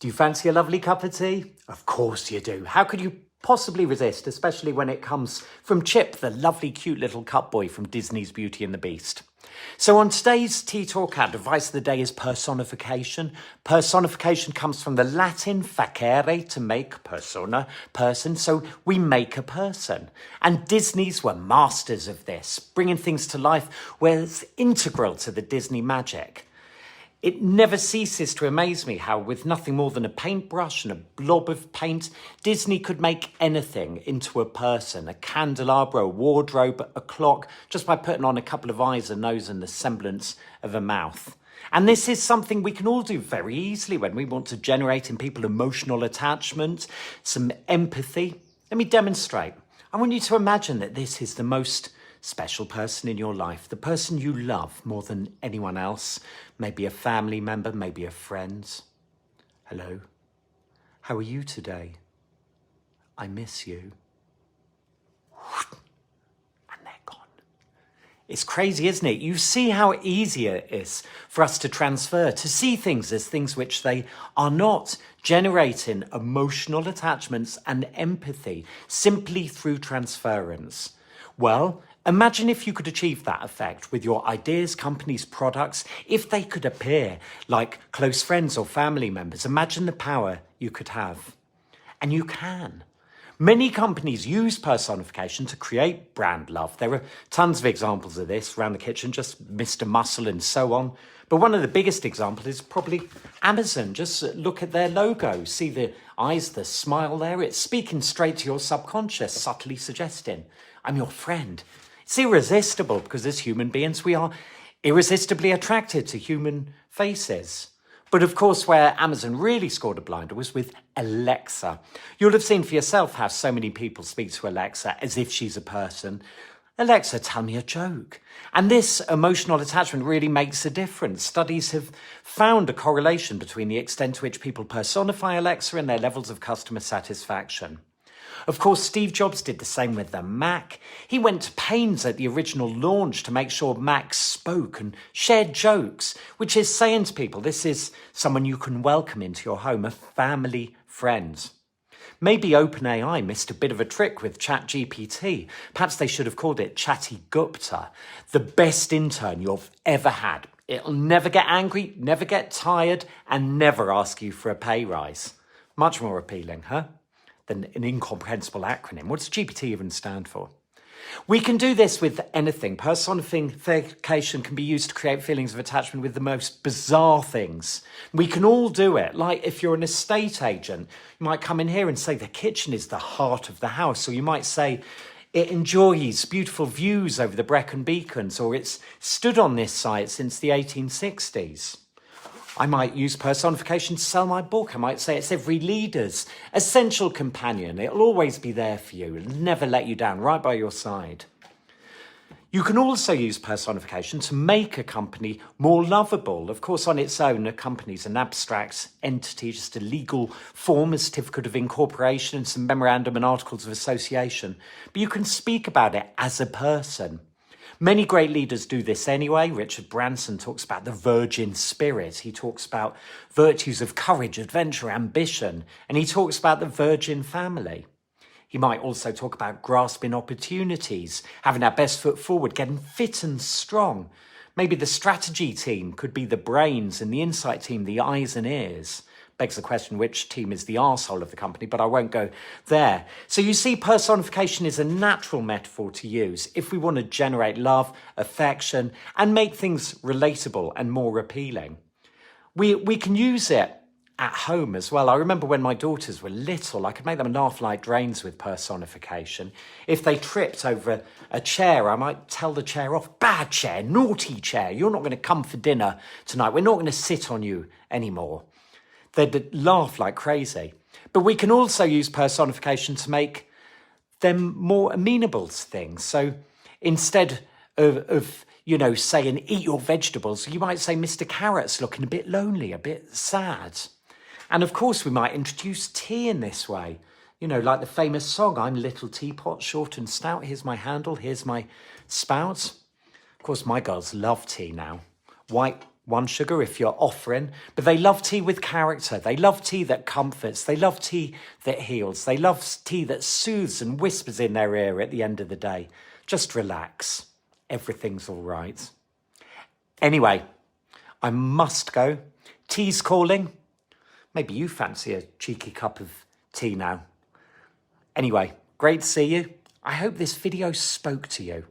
Do you fancy a lovely cup of tea? Of course you do. How could you possibly resist, especially when it comes from Chip, the lovely cute little cup boy from Disney's Beauty and the Beast? So on today's TeaTalk, our device of the day is personification. Personification comes from the Latin facere, to make, persona, person, so we make a person. And Disney's were masters of this, bringing things to life where it's integral to the Disney magic. It never ceases to amaze me how, with nothing more than a paintbrush and a blob of paint, Disney could make anything into a person, a candelabra, a wardrobe, a clock, just by putting on a couple of eyes, a nose and the semblance of a mouth. And this is something we can all do very easily when we want to generate in people emotional attachment, some empathy. Let me demonstrate. I want you to imagine that this is the most special person in your life, the person you love more than anyone else, maybe a family member, maybe a friend. Hello, how are you today? I miss you. And they're gone. It's crazy, isn't it? You see how easy it is for us to transfer, to see things as things which they are not, generating emotional attachments and empathy simply through transference. Well, imagine if you could achieve that effect with your ideas, companies, products, if they could appear like close friends or family members. Imagine the power you could have. And you can. Many companies use personification to create brand love. There are tons of examples of this around the kitchen, just Mr. Muscle and so on. But one of the biggest examples is probably Amazon. Just look at their logo. See the eyes, the smile there? It's speaking straight to your subconscious, subtly suggesting, I'm your friend. It's irresistible because as human beings, we are irresistibly attracted to human faces. But of course, where Amazon really scored a blinder was with Alexa. You'll have seen for yourself how so many people speak to Alexa as if she's a person. Alexa, tell me a joke. And this emotional attachment really makes a difference. Studies have found a correlation between the extent to which people personify Alexa and their levels of customer satisfaction. Of course, Steve Jobs did the same with the Mac. He went to pains at the original launch to make sure Mac spoke and shared jokes, which is saying to people, this is someone you can welcome into your home, a family friend. Maybe OpenAI missed a bit of a trick with ChatGPT. Perhaps they should have called it Chatty Gupta, the best intern you've ever had. It'll never get angry, never get tired, and never ask you for a pay rise. Much more appealing, huh? Than an incomprehensible acronym. What does GPT even stand for? We can do this with anything. Personification can be used to create feelings of attachment with the most bizarre things. We can all do it. Like if you're an estate agent, you might come in here and say the kitchen is the heart of the house, or you might say it enjoys beautiful views over the Brecon Beacons, or it's stood on this site since the 1860s. I might use personification to sell my book. I might say it's every leader's essential companion. It'll always be there for you. It'll never let you down, right by your side. You can also use personification to make a company more lovable. Of course, on its own, a company is an abstract entity, just a legal form, a certificate of incorporation, and some memorandum and articles of association. But you can speak about it as a person. Many great leaders do this anyway. Richard Branson talks about the virgin spirit. He talks about virtues of courage, adventure, ambition, and he talks about the virgin family. He might also talk about grasping opportunities, having our best foot forward, getting fit and strong. Maybe the strategy team could be the brains and the insight team, the eyes and ears. Begs the question, which team is the arsehole of the company, but I won't go there. So you see, personification is a natural metaphor to use if we want to generate love, affection, and make things relatable and more appealing. We can use it at home as well. I remember when my daughters were little, I could make them laugh like drains with personification. If they tripped over a chair, I might tell the chair off, bad chair, naughty chair, you're not going to come for dinner tonight. We're not going to sit on you anymore. They'd laugh like crazy. But we can also use personification to make them more amenable to things. So instead of saying, eat your vegetables, you might say, Mr. Carrot's looking a bit lonely, a bit sad. And of course, we might introduce tea in this way. Like the famous song, I'm Little Teapot, short and stout. Here's my handle, here's my spout. Of course, my girls love tea now. White one sugar if you're offering, but they love tea with character. They love tea that comforts. They love tea that heals. They love tea that soothes and whispers in their ear at the end of the day. Just relax. Everything's all right. Anyway, I must go. Tea's calling. Maybe you fancy a cheeky cup of tea now. Anyway, great to see you. I hope this video spoke to you.